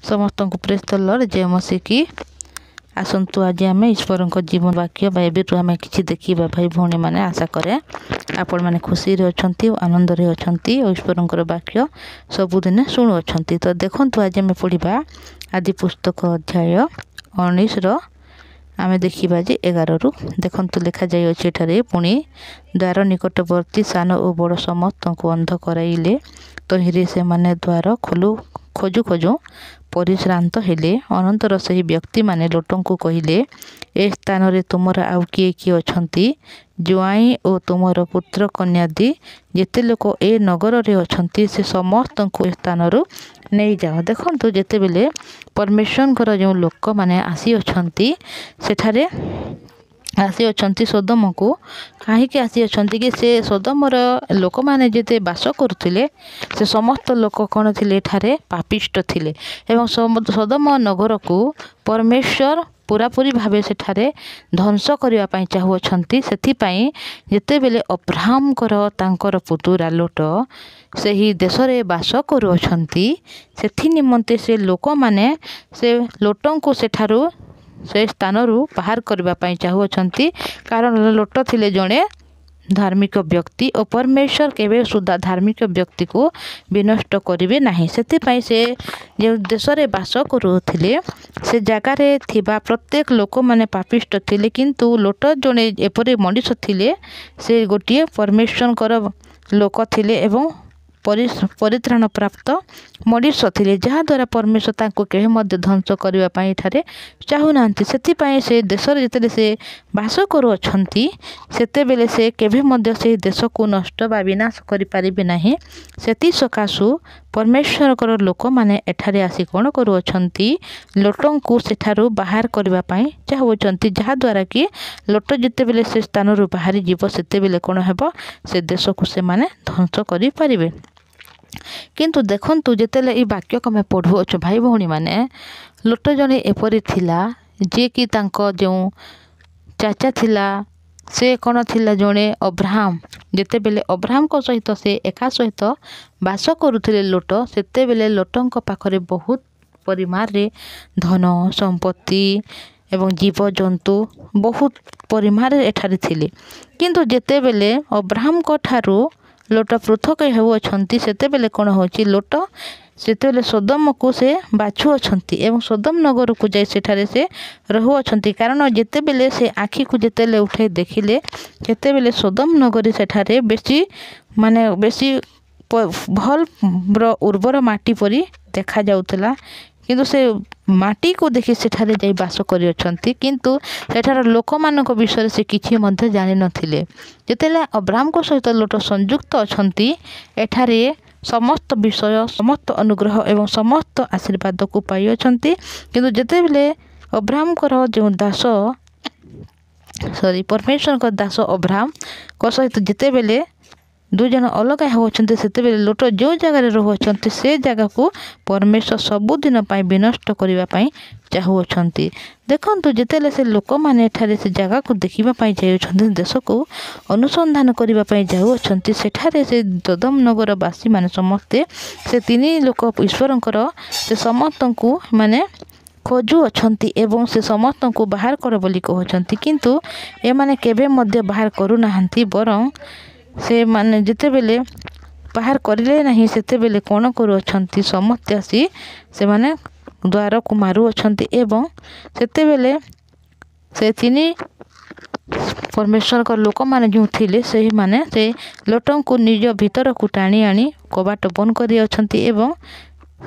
समस्त को praise the Lord जय मसीह की आसतु आज आम ईश्वर जीवन वाक्य बाइबल आम कि देखा भाई भौणी मैंने आशा करे आपण मैंने खुशी अच्छा आनंद अच्छा ईश्वर वाक्य सबुदिन शुणुअ तो देखु आज आम पढ़ा आदि पुस्तक अध्याय 19 आम देखा जे 11 रु देखु लिखा जाए पुणी द्वार निकटवर्ती सान और बड़ समस्त को अंध कराइले तहिरे से माने द्वार खोजु खोजु परिश्रांत हेले अनंतर से व्यक्ति माने लोटों को कहले ए स्थान रे तुमर आउ किए किए अछंती जुआई और तुमर पुत्र कन्यादी जेते लोक ए नगर रे अछंती से समस्त को स्थान रु नहीं जाओ। देखो जेते बेले परमेश्वर जो लोक माने आसी अछंती सेठारे आसी अछंती सोदम को कहीं आसी अछंती कि से सोदमर लोक मैंने जिते बास करुले से समस्त लोक कौन थे ठारे पापिष्ट थिले एवं सोदम नगर को परमेश्वर पूरापूरी भावे सेठारे ध्वंस करने चाहूँगी से जिते बेले अब्राहमकर तांकर पुतुरा लोट से ही देश रे बास करुअछंती सेथि निमंते से लोक माने से लोटों को सेठारू से स्थान रु बाहर करने चाहूँगी कारण लोट थिले जड़े धार्मिक व्यक्ति और परमेश्वर केवे सुधा धार्मिक व्यक्ति को विनष्ट करेंगे नहीं से जो देश में बास करुले से जगार थिबा प्रत्येक लोक मैंने पापिष्ट थिले किंतु लोट जड़े एपरी मनीष थिले से गोटे परमेश्वर लोक थिले एवं परित्राण प्राप्त मनीष थिले जहाद्वारा परमेश्वर तांको केहे मध्य ध्वंस करने एठारे चाहूना से देश जिते से बास करुअछंती सेते बेले से केभे मध्य से देश को नष्ट बा विनाश करि परिबे नाही सेति सकाशु परमेश्वर लोक माने एठारे आसी कोन करुअछंती लोटों को सेठारु बाहर करबा पई चाहउछंती जहाद्वारा कि लोट जिते बेले से स्थान रु बाहरी जीव सेते बेले कोन हेबो से देश को से माने ध्वंस करि परिबे। किंतु देखंतु जेतेले ई वाक्य को मैं पढ़ुअछु भाई भौणी माने लोट जने एपरी थिला जे कि तांको जो चाचा थिला से कौन थिला जने अब्राहम जेते बेले अब्राहम को सहित से एका सहित बास करुथिले लोट सेते बेले लोटों पाखरे बहुत परिमाण रे धन संपत्ति एवं जीव जंतु बहुत परिमाण एठारे थिले किंतु जेते बेले अब्राहम को ठारू लोट पृथक होउछंती सेते बेले कोन होची लोट सेते बेले सोदम को से बाछुअछंती एवं सोदम नगर को जाय सेठारे से रहुअछंती कारण जेते बेले से आखि को जेतेले उठे देखिले सेते बेले सोदम नगरी सेठारे बेसी माने बेसी भल उर्वर माटी परी देखा जाउतला किंतु से माटी को देखि सेठारे जाई बास करिअछंती किंतु सेठार लोक मानक विषय से किछि मध्य जानि नथिले जेतेले अब्राहम को सहित लोट संयुक्त अछंती एठारे समस्त विषय समस्त अनुग्रह एवं समस्त आशीर्वाद को पाई अछंती किंतु जेते बेले अब्राहम कर जो दास परमेश्वर का दास अब्राहम को सहित जेते बेले दु जन अलग होचंती सेते बेले लोट जो जगह रहुअछंती से जगह को परमेश्वर सबुदिन पाई विनष्ट करबा पाई चाहूछंती। देखंतु जेतेले से लोक माने एठारे से जगह को देखिबा पाई जाउछंती देश को अनुसंधान करबा पाई जाउछंती सेठारे से सदम नगर वासी माने समस्ते से तीन लोक ईश्वरंकर से समस्त को माने खोजु अछंती एवं से समस्त को बाहर कर बोली कहउछंती किंतु ए माने केबे मध्य बाहर करू नाहंती बरं से माने जिते बेले बाहर करिले नहीं सेते बेले कोन करुअछंती समस्ते आसी से माने द्वार को मारुअछंती एवं सेते बेले से तिनी परमेश्वर का लोक माने जो थिले से माने से लोटों को निज भीतर को टाणी आनी कबाट बंद करी अछंती एवं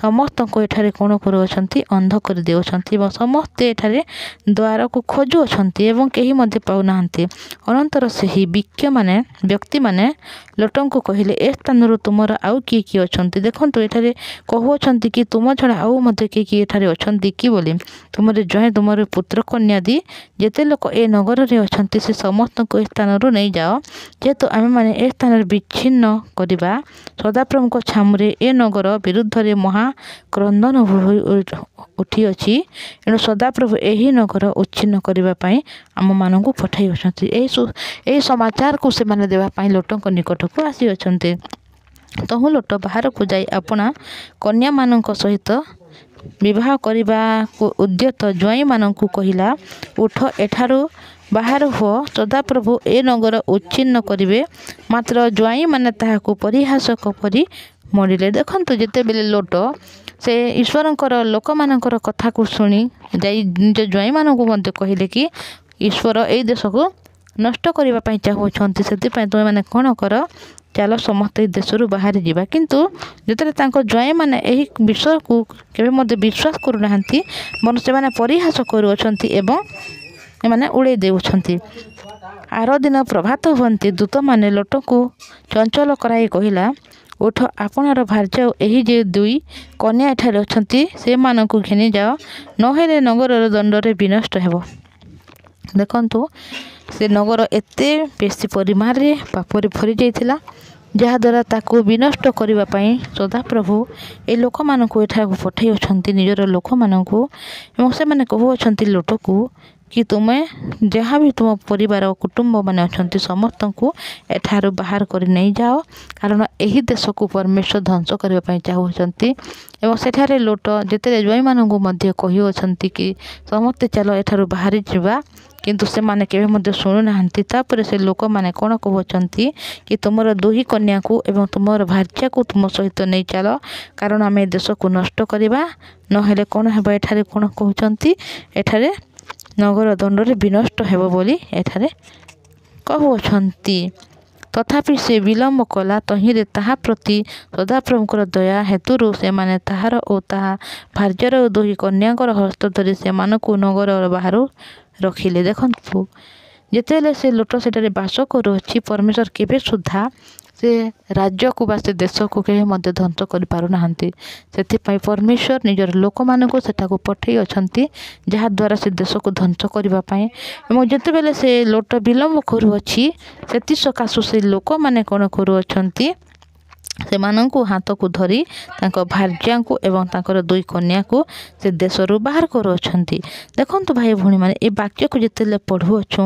समस्त को एठारे कोन करुअछंती अंध कर देउछंती एवं समस्त एठारे द्वार को खोजु अछंती एवं केही मध्य पाउ नाहंती अनंतर से ही व्यक्ति माने लोटों को कहले ए स्थान रु तुमर आउ किए किए अछंती देखंतु एठारे कहउछंती कि तुम छडा आउ मध्य किए एठारे अछंती कि बोली तुमरे जय तुमर पुत्र कन्या दी जेते लोक ए नगर रे अछंती से समस्त को स्थान रु नहीं जाओ जेतु आमे माने ए स्थान रे विच्छिन्न करबा सदाप्रभु को छामरे ए नगर विरुद्ध रे महा क्रंदन उठी अछि एणु सदाप्रभु एही नगर उच्छिन्न करबा पाई आम मान को पठाई अछंती एही समाचार को से माने देबा पाई लोटों निकट को आसी अछंती तहु लोट बाहर को जाई अपना कन्या मानक सहित ବିବାହ କରିବାକୁ ଉଦ୍ୟତ ଜ୍ୱାଇଁମାନଙ୍କୁ କହିଲା, ଉଠ ଏଠାରୁ ବାହାର ହୁଅ, ସଦାପ୍ରଭୁ ଏ ନଗର ଉଚ୍ଛିନ୍ନ କରିବେ। ମାତ୍ର ଜ୍ୱାଇଁମାନେ ତାହାକୁ ପରିହାସକ ପରି ମଡ଼ିଲେ। ଦେଖନ୍ତୁ, ଯେତେବେଳେ ଲୋଟ ସେ ଈଶ୍ୱରଙ୍କର ଲୋକମାନଙ୍କର କଥାକୁ ଶୁଣି ଯାଇ ନିଜ ଜ୍ୱାଇଁମାନଙ୍କୁ ମଧ୍ୟ କହିଲେ କି ଈଶ୍ୱର ଏଇ ଦେଶକୁ ନଷ୍ଟ କରିବା ପାଇଁ ଚାହୁଁଛନ୍ତି, ସେଥିପାଇଁ ତୁମେମାନେ କ'ଣ କର, ଚାଲ ସମସ୍ତେ ଏଇ ଦେଶରୁ ବାହାରି ଯିବା। କିନ୍ତୁ ଯେତେବେଳେ ତାଙ୍କ ଜ୍ୱାଇଁମାନେ ଏହି ବିଷୟକୁ କେବେ ମଧ୍ୟ ବିଶ୍ୱାସ କରୁନାହାନ୍ତି, ବରଂ ସେମାନେ ପରିହାସ କରୁଅଛନ୍ତି ଏବଂ ଏମାନେ ଉଡ଼େଇ ଦେଉଛନ୍ତି। ଆର ଦିନ ପ୍ରଭାତ ହୁଅନ୍ତି ଦୂତମାନେ ଲୋଟକୁ ଚଞ୍ଚଳ କରାଇ କହିଲା, ଉଠ, ଆପଣର ଭାର୍ଯ୍ୟ ଏହି ଯେ 2 କନ୍ୟା ଏଠାରେ ଅଛନ୍ତି ସେମାନଙ୍କୁ ଘେନିଯାଅ, ନହେଲେ ନଗରର ଦଣ୍ଡରେ ବିନଷ୍ଟ ହେବ। ଦେଖନ୍ତୁ, ସେ ନଗର ଏତେ ବେଶୀ ପରିମାଣରେ ପାପରେ ଭରି ଯାଇଥିଲା, ଯାହାଦ୍ୱାରା ତାକୁ ବିନଷ୍ଟ କରିବା ପାଇଁ ସଦାପ୍ରଭୁ ଏ ଲୋକମାନଙ୍କୁ ଏଠାକୁ ପଠାଇଅଛନ୍ତି, ନିଜର ଲୋକମାନଙ୍କୁ। ଏବଂ ସେମାନେ କହୁଅଛନ୍ତି ଲୋଟକୁ କି ତୁମେ ଯାହା ବି ତୁମ ପରିବାର କୁଟୁମ୍ବମାନେ ଅଛନ୍ତି ସମସ୍ତଙ୍କୁ ଏଠାରୁ ବାହାର କରି ନେଇଯାଅ, କାରଣ ଏହି ଦେଶକୁ ପରମେଶ୍ୱର ଧ୍ୱଂସ କରିବା ପାଇଁ ଚାହୁଁଛନ୍ତି। ଏବଂ ସେଠାରେ ଲୋଟ ଯେତେବେଳେ ଜ୍ୱାଇଁମାନଙ୍କୁ ମଧ୍ୟ କହିଅଛନ୍ତି କି ସମସ୍ତେ ଚାଲ ଏଠାରୁ ବାହାରି ଯିବା, କିନ୍ତୁ ସେମାନେ କେବେ ମଧ୍ୟ ଶୁଣୁନାହାନ୍ତି। ତାପରେ ସେ ଲୋକମାନେ କ'ଣ କହୁଅଛନ୍ତି କି ତୁମର 2 କନ୍ୟାକୁ ଏବଂ ତୁମର ଭାର୍ଯ୍ୟାକୁ ତୁମ ସହିତ ନେଇ ଚାଲ, କାରଣ ଆମେ ଏ ଦେଶକୁ ନଷ୍ଟ କରିବା, ନହେଲେ କ'ଣ ହେବ, ଏଠାରେ କ'ଣ କହୁଛନ୍ତି, ଏଠାରେ ନଗର ଦଣ୍ଡରେ ବିନଷ୍ଟ ହେବ ବୋଲି ଏଠାରେ କହୁଅଛନ୍ତି। ତଥାପି ସେ ବିଳମ୍ବ କଲା, ତହିଁରେ ତାହା ପ୍ରତି ସଦାପ୍ରଭୁଙ୍କର ଦୟା ହେତୁରୁ ସେମାନେ ତାହାର ଓ ତାହା ଭାର୍ଯ୍ୟର 2 କନ୍ୟାଙ୍କର ହସ୍ତ ଧରି ସେମାନଙ୍କୁ ନଗର ବାହାରୁ ରଖିଲେ। ଦେଖନ୍ତୁ, ଯେତେବେଳେ ସେ ଲୋଟ ସେଠାରେ ବାସ କରୁଅଛି, ପରମେଶ୍ୱର କେବେ ସୁଦ୍ଧା ସେ ରାଜ୍ୟକୁ ବା ସେ ଦେଶକୁ କେବେ ମଧ୍ୟ ଧ୍ୱଂସ କରିପାରୁନାହାନ୍ତି। ସେଥିପାଇଁ ପରମେଶ୍ୱର ନିଜର ଲୋକମାନଙ୍କୁ ସେଠାକୁ ପଠାଇଅଛନ୍ତି, ଯାହାଦ୍ୱାରା ସେ ଦେଶକୁ ଧ୍ୱଂସ କରିବା ପାଇଁ। ଏବଂ ଯେତେବେଳେ ସେ ଲୋଟ ବିଳମ୍ବ କରୁଅଛି, ସେଥିସକାଶୁ ସେ ଲୋକମାନେ କ'ଣ କରୁଅଛନ୍ତି, ସେମାନଙ୍କୁ ହାତକୁ ଧରି ତାଙ୍କ ଭାର୍ଯ୍ୟାଙ୍କୁ ଏବଂ ତାଙ୍କର 2 କନ୍ୟାକୁ ସେ ଦେଶରୁ ବାହାର କରୁଅଛନ୍ତି। ଦେଖନ୍ତୁ ଭାଇ ଭଉଣୀମାନେ, ଏ ବାକ୍ୟକୁ ଯେତେବେଳେ ପଢ଼ୁଅଛୁ,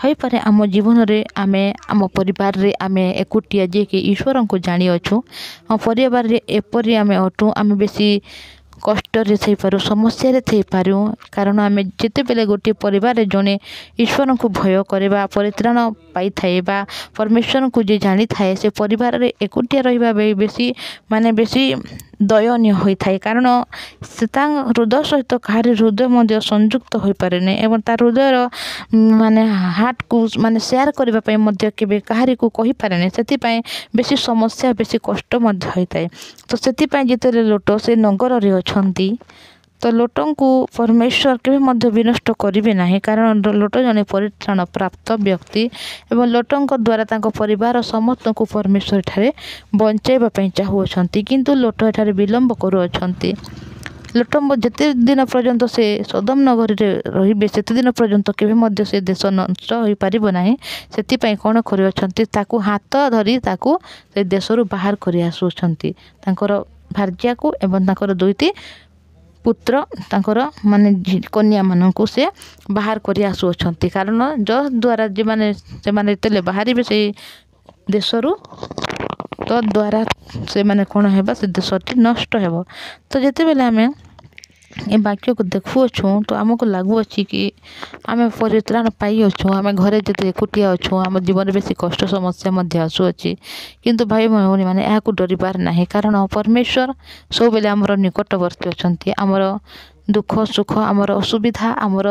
ହୋଇପାରେ ଆମ ଜୀବନରେ ଆମେ ଆମ ପରିବାରରେ ଆମେ ଏକୁଟିଆ ଯିଏକି ଈଶ୍ୱରଙ୍କୁ ଜାଣିଅଛୁ, ଆମ ପରିବାରରେ ଏପରି ଆମେ ଅଟୁ, ଆମେ ବେଶୀ କଷ୍ଟରେ ଥାଇପାରୁ, ସମସ୍ୟାରେ ଥାଇପାରୁ, କାରଣ ଆମେ ଯେତେବେଳେ ଗୋଟିଏ ପରିବାରରେ ଜଣେ ଈଶ୍ୱରଙ୍କୁ ଭୟ କରେ ବା ପରିତ୍ରାଣ ପାଇଥାଏ ବା ପରମେଶ୍ୱରଙ୍କୁ ଯେ ଜାଣିଥାଏ, ସେ ପରିବାରରେ ଏକୁଟିଆ ରହିବା ବେଶୀ ଦୟନୀୟ ହୋଇଥାଏ। କାରଣ ସେ ତା ହୃଦୟ ସହିତ କାହାରି ହୃଦୟ ମଧ୍ୟ ସଂଯୁକ୍ତ ହୋଇପାରେନି ଏବଂ ତା ହୃଦୟର ହାର୍ଟକୁ ସେୟାର କରିବା ପାଇଁ ମଧ୍ୟ କେବେ କାହାରିକୁ କହିପାରେନି। ସେଥିପାଇଁ ବେଶୀ ସମସ୍ୟା, ବେଶୀ କଷ୍ଟ ମଧ୍ୟ ହୋଇଥାଏ। ତ ସେଥିପାଇଁ ଯେତେବେଳେ ଲୋଟ ସେ ନଗରରେ ଅଛନ୍ତି, ତ ଲୋଟଙ୍କୁ ପରମେଶ୍ୱର କେବେ ମଧ୍ୟ ବିନଷ୍ଟ କରିବେ ନାହିଁ, କାରଣ ଲୋଟ ଜଣେ ପରିତ୍ରାଣ ପ୍ରାପ୍ତ ବ୍ୟକ୍ତି ଏବଂ ଲୋଟଙ୍କ ଦ୍ୱାରା ତାଙ୍କ ପରିବାର ସମସ୍ତଙ୍କୁ ପରମେଶ୍ୱର ଏଠାରେ ବଞ୍ଚାଇବା ପାଇଁ ଚାହୁଁଅଛନ୍ତି। କିନ୍ତୁ ଲୋଟ ଏଠାରେ ବିଳମ୍ବ କରୁଅଛନ୍ତି। ଲୋଟ ଯେତେ ଦିନ ପର୍ଯ୍ୟନ୍ତ ସେ ସୋଦମ ନଗରୀରେ ରହିବେ, ସେତେ ଦିନ ପର୍ଯ୍ୟନ୍ତ କେବେ ମଧ୍ୟ ସେ ଦେଶ ନଷ୍ଟ ହୋଇପାରିବ ନାହିଁ। ସେଥିପାଇଁ କ'ଣ କରୁଅଛନ୍ତି, ତାକୁ ହାତ ଧରି ତାକୁ ସେ ଦେଶରୁ ବାହାର କରି ଆସୁଅଛନ୍ତି, ତାଙ୍କର ଭାର୍ଯ୍ୟାକୁ ଏବଂ ତାଙ୍କର 2ଟି ପୁତ୍ର, ତାଙ୍କର କନ୍ୟାମାନଙ୍କୁ ସେ ବାହାର କରି ଆସୁଅଛନ୍ତି। କାରଣ ଯଦ୍ୱାରା ସେମାନେ ଯେତେବେଳେ ବାହାରିବେ ସେଇ ଦେଶରୁ, ତଦ୍ୱାରା ସେମାନେ କ'ଣ ହେବ, ସେ ଦେଶଟି ନଷ୍ଟ ହେବ। ତ ଯେତେବେଳେ ଆମେ ଏ ବାକ୍ୟକୁ ଦେଖୁଅଛୁ, ତ ଆମକୁ ଲାଗୁଅଛି କି ଆମେ ପରିତ୍ରାଣ ପାଇଅଛୁ, ଆମେ ଘରେ ଯେତେ ଏକୁଟିଆ ଅଛୁ, ଆମ ଜୀବନରେ ବେଶୀ କଷ୍ଟ ସମସ୍ୟା ମଧ୍ୟ ଆସୁଅଛି। କିନ୍ତୁ ଭାଇ ଭଉଣୀମାନେ, ଏହାକୁ ଡରିବାର ନାହିଁ, କାରଣ ପରମେଶ୍ୱର ସବୁବେଳେ ଆମର ନିକଟବର୍ତ୍ତୀ ଅଛନ୍ତି। ଆମର ଦୁଃଖ ସୁଖ, ଆମର ଅସୁବିଧା, ଆମର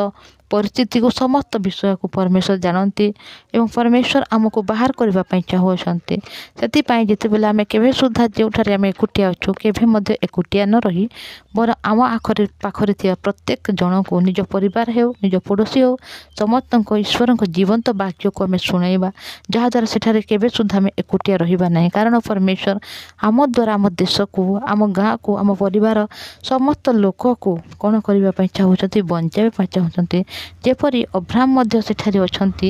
ପରିସ୍ଥିତିକୁ, ସମସ୍ତ ବିଷୟକୁ ପରମେଶ୍ୱର ଜାଣନ୍ତି ଏବଂ ପରମେଶ୍ୱର ଆମକୁ ବାହାର କରିବା ପାଇଁ ଚାହୁଁଅଛନ୍ତି। ସେଥିପାଇଁ ଯେତେବେଳେ ଆମେ କେବେ ସୁଦ୍ଧା ଯେଉଁଠାରେ ଆମେ ଏକୁଟିଆ ଅଛୁ, କେବେ ମଧ୍ୟ ଏକୁଟିଆ ନ ରହି ବରଂ ଆମ ପାଖରେ ଥିବା ପ୍ରତ୍ୟେକ ଜଣଙ୍କୁ, ନିଜ ପରିବାର ହେଉ, ନିଜ ପଡ଼ୋଶୀ ହେଉ, ସମସ୍ତଙ୍କ ଈଶ୍ୱରଙ୍କ ଜୀବନ୍ତ ବାକ୍ୟକୁ ଆମେ ଶୁଣାଇବା, ଯାହାଦ୍ୱାରା ସେଠାରେ କେବେ ସୁଦ୍ଧା ଆମେ ଏକୁଟିଆ ରହିବା ନାହିଁ। କାରଣ ପରମେଶ୍ୱର ଆମ ଦ୍ୱାରା ଆମ ଦେଶକୁ, ଆମ ଗାଁକୁ, ଆମ ପରିବାର ସମସ୍ତ ଲୋକକୁ କ'ଣ କରିବା ପାଇଁ ଚାହୁଁଛନ୍ତି, ବଞ୍ଚାଇବା ପାଇଁ ଚାହୁଁଛନ୍ତି। ଯେପରି ଅବ୍ରାହମ ମଧ୍ୟ ସେଠାରେ ଅଛନ୍ତି।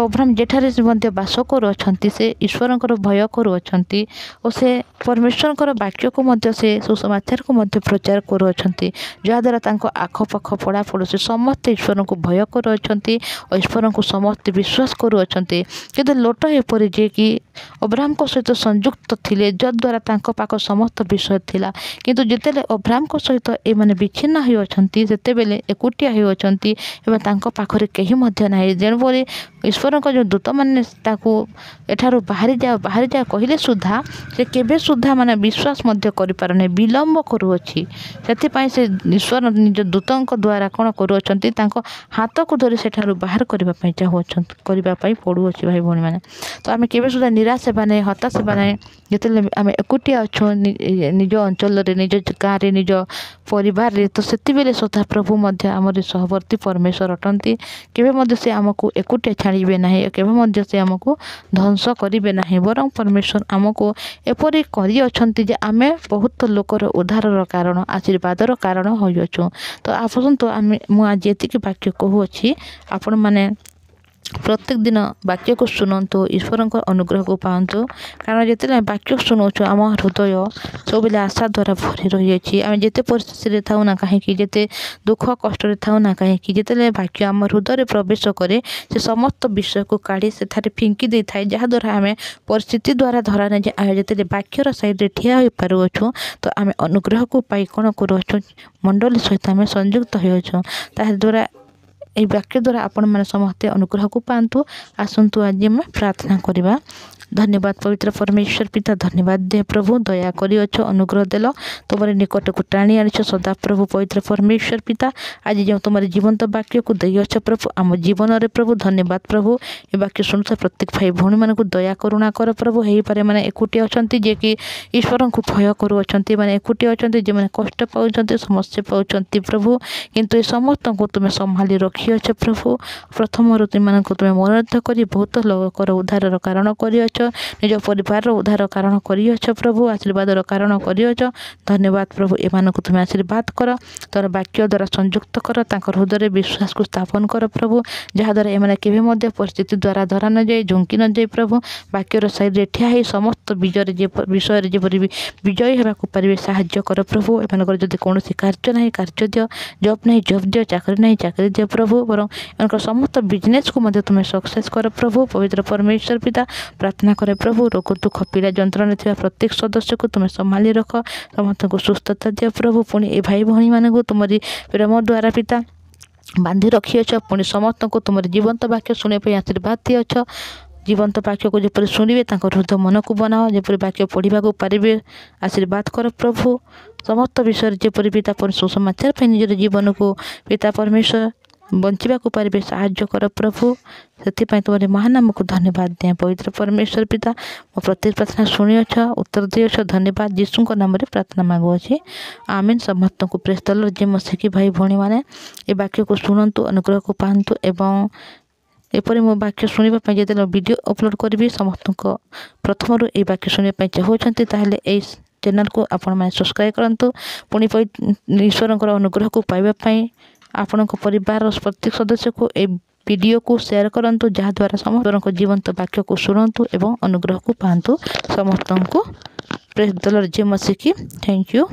ଅବ୍ରାହମ ଯେଠାରେ ମଧ୍ୟ ବାସ କରୁଅଛନ୍ତି ସେ ଈଶ୍ୱରଙ୍କର ଭୟ କରୁଅଛନ୍ତି ଓ ସେ ପରମେଶ୍ୱରଙ୍କର ବାକ୍ୟକୁ ମଧ୍ୟ ସେ ସୁସମାଚାରକୁ ମଧ୍ୟ ପ୍ରଚାର କରୁଅଛନ୍ତି, ଯାହାଦ୍ୱାରା ତାଙ୍କ ଆଖପାଖ ପଡ଼ାପଡ଼ୋଶୀ ସମସ୍ତେ ଈଶ୍ୱରଙ୍କୁ ଭୟ କରୁଅଛନ୍ତି ଓ ଈଶ୍ୱରଙ୍କୁ ସମସ୍ତେ ବିଶ୍ୱାସ କରୁଅଛନ୍ତି। କିନ୍ତୁ ଲୋଟ ଏପରି ଯିଏକି ଅବ୍ରାହମଙ୍କ ସହିତ ସଂଯୁକ୍ତ ଥିଲେ, ଯଦ୍ୱାରା ତାଙ୍କ ପାଖ ସମସ୍ତ ବିଷୟ ଥିଲା, କିନ୍ତୁ ଯେତେବେଳେ ଅବ୍ରାହମଙ୍କ ସହିତ ଏମାନେ ବିଚ୍ଛିନ୍ନ ହେଉଅଛନ୍ତି ସେତେବେଳେ ଏକୁଟିଆ ହେଉଅଛନ୍ତି ଏବଂ ତାଙ୍କ ପାଖରେ କେହି ମଧ୍ୟ ନାହିଁ। ଯେପରି ଈଶ୍ୱରଙ୍କ ଯେଉଁ ଦୂତମାନେ ତାକୁ ଏଠାରୁ ବାହାରିଯାଅ କହିଲେ ସୁଦ୍ଧା ସେ କେବେ ସୁଦ୍ଧା ମାନେ ବିଶ୍ୱାସ ମଧ୍ୟ କରିପାରୁନାହିଁ, ବିଳମ୍ବ କରୁଅଛି। ସେଥିପାଇଁ ସେ ଈଶ୍ୱର ନିଜ ଦୂତଙ୍କ ଦ୍ୱାରା କ'ଣ କରୁଅଛନ୍ତି, ତାଙ୍କ ହାତକୁ ଧରି ସେଠାରୁ ବାହାର କରିବା ପାଇଁ ଚାହୁଁଅଛନ୍ତି, କରିବା ପାଇଁ ପଡ଼ୁଅଛି ଭାଇ ଭଉଣୀମାନେ। ତ ଆମେ କେବେ ସୁଦ୍ଧା ନିରାଶ ହେବା ନାହିଁ, ହତାଶ ହେବା ନାହିଁ। ଯେତେବେଳେ ଆମେ ଏକୁଟିଆ ଅଛୁ ନିଜ ଅଞ୍ଚଳରେ, ନିଜ ଗାଁରେ, ନିଜ ପରିବାରରେ, ତ ସେତେବେଳେ ସଦା ପ୍ରଭୁ ମଧ୍ୟ ଆମର ସହବର୍ତ୍ତୀ ପରମେଶ୍ୱର ଅଟନ୍ତି। କେବେ ମଧ୍ୟ ସେ ଆମକୁ ଏକୁଟିଆ ଛାଡ଼ିବେ ନାହିଁ, କେବେ ମଧ୍ୟ ସେ ଆମକୁ ଧ୍ୱଂସ କରିବେ ନାହିଁ। ବରଂ ପରମେଶ୍ୱର ଆମକୁ ଏପରି କରିଅଛନ୍ତି ଯେ ଆମେ ବହୁତ ଲୋକର ଉଦ୍ଧାରର କାରଣ, ଆଶୀର୍ବାଦର କାରଣ ହୋଇଅଛୁ। ତ ଆସନ୍ତୁ ମୁଁ ଆଜି ଏତିକି ବାକ୍ୟ କହୁଅଛି, ଆପଣମାନେ ପ୍ରତ୍ୟେକ ଦିନ ବାକ୍ୟକୁ ଶୁଣନ୍ତୁ, ଈଶ୍ୱରଙ୍କ ଅନୁଗ୍ରହକୁ ପାଆନ୍ତୁ। କାରଣ ଯେତେବେଳେ ଆମେ ବାକ୍ୟ ଶୁଣୁଛୁ ଆମ ହୃଦୟ ସବୁବେଳେ ଆଶା ଦ୍ୱାରା ଭରି ରହିଅଛି। ଆମେ ଯେତେ ପରିସ୍ଥିତିରେ ଥାଉ ନା କାହିଁକି, ଯେତେ ଦୁଃଖ କଷ୍ଟରେ ଥାଉ ନା କାହିଁକି, ଯେତେବେଳେ ବାକ୍ୟ ଆମ ହୃଦୟରେ ପ୍ରବେଶ କରେ ସେ ସମସ୍ତ ବିଷୟକୁ କାଢ଼ି ସେଠାରେ ଫିଙ୍କି ଦେଇଥାଏ, ଯାହାଦ୍ୱାରା ଆମେ ପରିସ୍ଥିତି ଦ୍ୱାରା ଧରା ନାହିଁ ଯେ ଆମେ ଯେତେବେଳେ ବାକ୍ୟର ସାଇଡ଼ରେ ଠିଆ ହୋଇପାରୁଅଛୁ ତ ଆମେ ଅନୁଗ୍ରହକୁ ପାଇ କ'ଣ କରୁଅଛୁ, ମଣ୍ଡଳୀ ସହିତ ଆମେ ସଂଯୁକ୍ତ ହେଉଅଛୁ। ତାହାଦ୍ୱାରା এই ବାକ୍ୟ ଦ୍ୱାରା ଆପଣମାନେ ସମସ୍ତେ ଅନୁଗ୍ରହକୁ ପାଆନ୍ତୁ। ଆସନ୍ତୁ ଆଜି ଆମେ ପ୍ରାର୍ଥନା କରିବା। ଧନ୍ୟବାଦ ପବିତ୍ର ପରମେଶ୍ୱର ପିତା, ଧନ୍ୟବାଦ ଦେ ପ୍ରଭୁ, ଦୟା କରିଅଛ, ଅନୁଗ୍ରହ ଦେଲ, ତୁମର ନିକଟକୁ ଟାଣି ଆଣିଛ ସଦାପ୍ରଭୁ ପବିତ୍ର ପରମେଶ୍ୱର ପିତା। ଆଜି ଯେଉଁ ତୁମର ଜୀବନ୍ତ ବାକ୍ୟକୁ ଦେଇଅଛ ପ୍ରଭୁ ଆମ ଜୀବନରେ ପ୍ରଭୁ, ଧନ୍ୟବାଦ ପ୍ରଭୁ। ଏ ବାକ୍ୟ ଶୁଣୁଥିବା ପ୍ରତ୍ୟେକ ଭାଇ ଭଉଣୀମାନଙ୍କୁ ଦୟା କରୁଣା କର ପ୍ରଭୁ। ହେଇପାରେ ମାନେ ଏକୁଟିଆ ଅଛନ୍ତି ଯିଏକି ଈଶ୍ୱରଙ୍କୁ ଭୟ କରୁଅଛନ୍ତି, ମାନେ ଏକୁଟିଆ ଅଛନ୍ତି ଯେଉଁମାନେ କଷ୍ଟ ପାଉଛନ୍ତି, ସମସ୍ୟା ପାଉଛନ୍ତି ପ୍ରଭୁ, କିନ୍ତୁ ଏ ସମସ୍ତଙ୍କୁ ତୁମେ ସମ୍ଭାଳି ରଖିଅଛ ପ୍ରଭୁ। ପ୍ରଥମରୁ ତୁମମାନଙ୍କୁ ତୁମେ ମନୋନୀତ କରି ବହୁତ ଲୋକର ଉଦ୍ଧାରର କାରଣ କରିଅଛ, ନିଜ ପରିବାରର ଉଦ୍ଧାର କାରଣ କରିଅଛ ପ୍ରଭୁ, ଆଶୀର୍ବାଦର କାରଣ କରିଅଛ। ଧନ୍ୟବାଦ ପ୍ରଭୁ, ଏମାନଙ୍କୁ ତୁମେ ଆଶୀର୍ବାଦ କର, ତୋର ବାକ୍ୟ ଦ୍ୱାରା ସଂଯୁକ୍ତ କର, ତାଙ୍କ ହୃଦୟରେ ବିଶ୍ୱାସକୁ ସ୍ଥାପନ କର ପ୍ରଭୁ, ଯାହାଦ୍ୱାରା ଏମାନେ କେବେ ମଧ୍ୟ ପରିସ୍ଥିତି ଦ୍ୱାରା ଧରା ନଯାଇ, ଝୁଙ୍କି ନଯାଇ ପ୍ରଭୁ, ବାକ୍ୟର ସାଇଡ଼ରେ ଠିଆ ହୋଇ ସମସ୍ତ ବିଷୟରେ ଯେପରି ବିଜୟୀ ହେବାକୁ ପାରିବେ ସାହାଯ୍ୟ କର ପ୍ରଭୁ। ଏମାନଙ୍କର ଯଦି କୌଣସି କାର୍ଯ୍ୟ ନାହିଁ କାର୍ଯ୍ୟ ଦିଅ, ଜବ୍ ନାହିଁ ଜବ୍ ଦିଅ, ଚାକିରି ନାହିଁ ଚାକିରି ଦିଅ ପ୍ରଭୁ, ବରଂ ଏମାନଙ୍କର ସମସ୍ତ ବିଜନେସ୍କୁ ମଧ୍ୟ ତୁମେ ସକ୍ସେସ୍ କର ପ୍ରଭୁ ପବିତ୍ର ପରମେଶ୍ୱର ପିତା। ପ୍ରାର୍ଥନା କରେ ପ୍ରଭୁ, ରୋଗ ଦୁଃଖ ପୀଡ଼ା ଯନ୍ତ୍ରଣାରେ ଥିବା ପ୍ରତ୍ୟେକ ସଦସ୍ୟକୁ ତୁମେ ସମ୍ଭାଳି ରଖ, ସମସ୍ତଙ୍କୁ ସୁସ୍ଥତା ଦିଅ ପ୍ରଭୁ। ପୁଣି ଏ ଭାଇ ଭଉଣୀମାନଙ୍କୁ ତୁମରି ପ୍ରେମ ଦ୍ୱାରା ପିତା ବାନ୍ଧି ରଖିଅଛ, ପୁଣି ସମସ୍ତଙ୍କୁ ତୁମର ଜୀବନ୍ତ ବାକ୍ୟ ଶୁଣିବା ପାଇଁ ଆଶୀର୍ବାଦ ଦିଅଛ। ଜୀବନ୍ତ ବାକ୍ୟକୁ ଯେପରି ଶୁଣିବେ ତାଙ୍କ ହୃଦୟ ମନକୁ ବନାଅ, ଯେପରି ବାକ୍ୟ ପଢ଼ିବାକୁ ପାରିବେ ଆଶୀର୍ବାଦ କର ପ୍ରଭୁ। ସମସ୍ତ ବିଷୟରେ ଯେପରି ପିତା ସୁସମାଚାର ପାଇଁ ନିଜର ଜୀବନକୁ ପିତା ପରମେଶ୍ୱର ବଞ୍ଚିବାକୁ ପାରିବେ ସାହାଯ୍ୟ କର ପ୍ରଭୁ। ସେଥିପାଇଁ ତୁମର ମହାନାମକୁ ଧନ୍ୟବାଦ ଦିଏ ପବିତ୍ର ପରମେଶ୍ୱର ପିତା। ମୋ ପ୍ରତ୍ୟେକ ପ୍ରାର୍ଥନା ଶୁଣିଅଛ, ଉତ୍ତର ଦିଅଛ, ଧନ୍ୟବାଦ ଯୀଶୁଙ୍କ ନାମରେ ପ୍ରାର୍ଥନା ମାଗୁଅଛି, ଆମିନ୍। ସମସ୍ତଙ୍କୁ ପ୍ରେଜ୍ ଦ ଲର୍ଡ। ଯେ ମୋ ଶିଖି ଭାଇ ଭଉଣୀମାନେ ଏ ବାକ୍ୟକୁ ଶୁଣନ୍ତୁ, ଅନୁଗ୍ରହକୁ ପାଆନ୍ତୁ ଏବଂ ଏପରି ମୋ ବାକ୍ୟ ଶୁଣିବା ପାଇଁ ଯେତେବେଳେ ଭିଡ଼ିଓ ଅପଲୋଡ଼ କରିବି ସମସ୍ତଙ୍କ ପ୍ରଥମରୁ এই ବାକ୍ୟ ଶୁଣିବା ପାଇଁ ଚାହୁଁଛନ୍ତି ତାହେଲେ এই ଚ୍ୟାନେଲକୁ ଆପଣମାନେ ସବସ୍କ୍ରାଇବ୍ କରନ୍ତୁ। ପୁଣି ଈଶ୍ୱରଙ୍କର ଅନୁଗ୍ରହକୁ ପାଇବା ପାଇଁ ଆପଣଙ୍କ ପରିବାରର ପ୍ରତ୍ୟେକ ସଦସ୍ୟକୁ এই ଭିଡ଼ିଓକୁ ସେୟାର କରନ୍ତୁ, ଯାହାଦ୍ୱାରା ସମସ୍ତଙ୍କ ଜୀବନ୍ତ ବାକ୍ୟକୁ ଶୁଣନ୍ତୁ ଏବଂ ଅନୁଗ୍ରହକୁ ପାଆନ୍ତୁ। ସମସ୍ତଙ୍କୁ ପ୍ରେଜ୍ ଦ ଲର୍ଡ। ଯେ ମସିକି ଥ୍ୟାଙ୍କ ୟୁ।